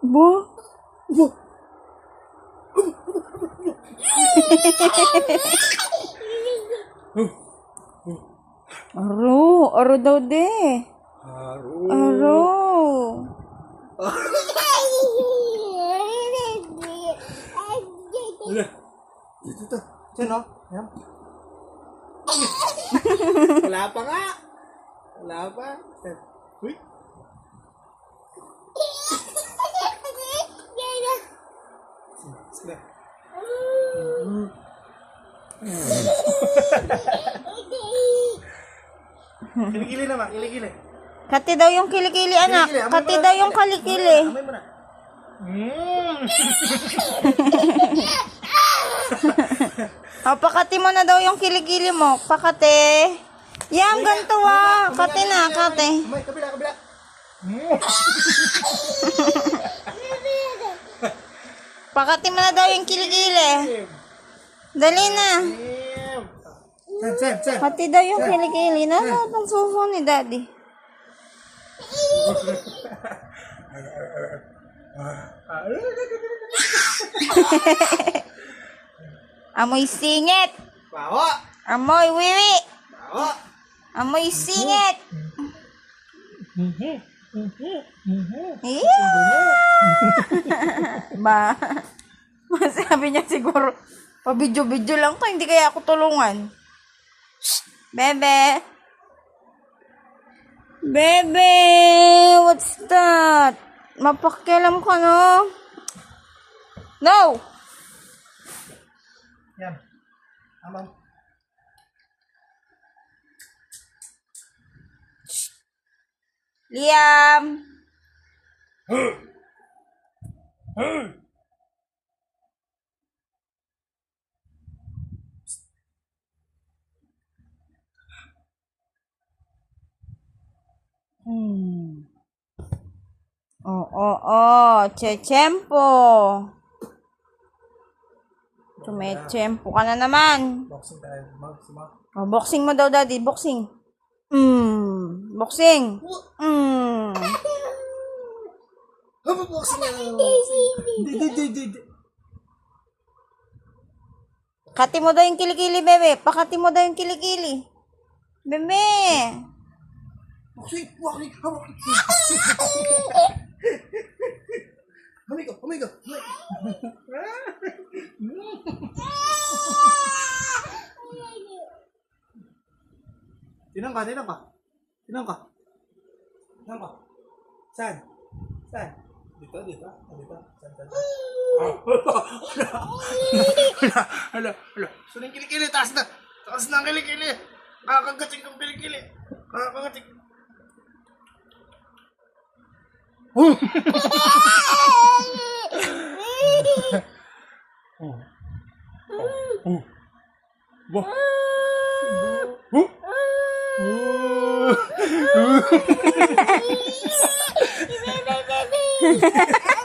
Bo? Aro daw de. Aro. Dito. Diyan, oh. Yan. Wala pa nga. Wala pa. Uy. Sige. Kilikili naman, kilikili. Kati daw yung kilikili, anak. Kati daw yung kilikili. Amay mo na. O, pakati mo na daw yung kilikili mo. Pakati. Yan, ganito Kati na, kati. Amay, kabila. Pakati mo na daw yung kilikili. Dali na. Sen. Kati daw yung kilikili. Nalo, itong suso ni daddy. Amoy singit. Bawa. Amoy wiwi. Bawa. Amoy singit. Ba? Masabi niya siguro, pabidyo-bidyo lang to, hindi kaya ako tulungan. Bebe. Bebe, what's that? Mapakialam ka, no? No! Yan. Amam. Liam! Chechempo. Tumechempo ka na naman. Boxing tayo. Oh, boxing mo daw, daddy. Boxing. Boxing. Boxing na. Kati mo daw yung kilikili, bebe. Pakati mo daw yung kilikili. Bebe. Boxing. Amigo. Tinang ka. Saan? Dito. Saan? Hala. Saan yung kilikili? Taas na ang kilikili. Kakagating kong kilikili. Bebe.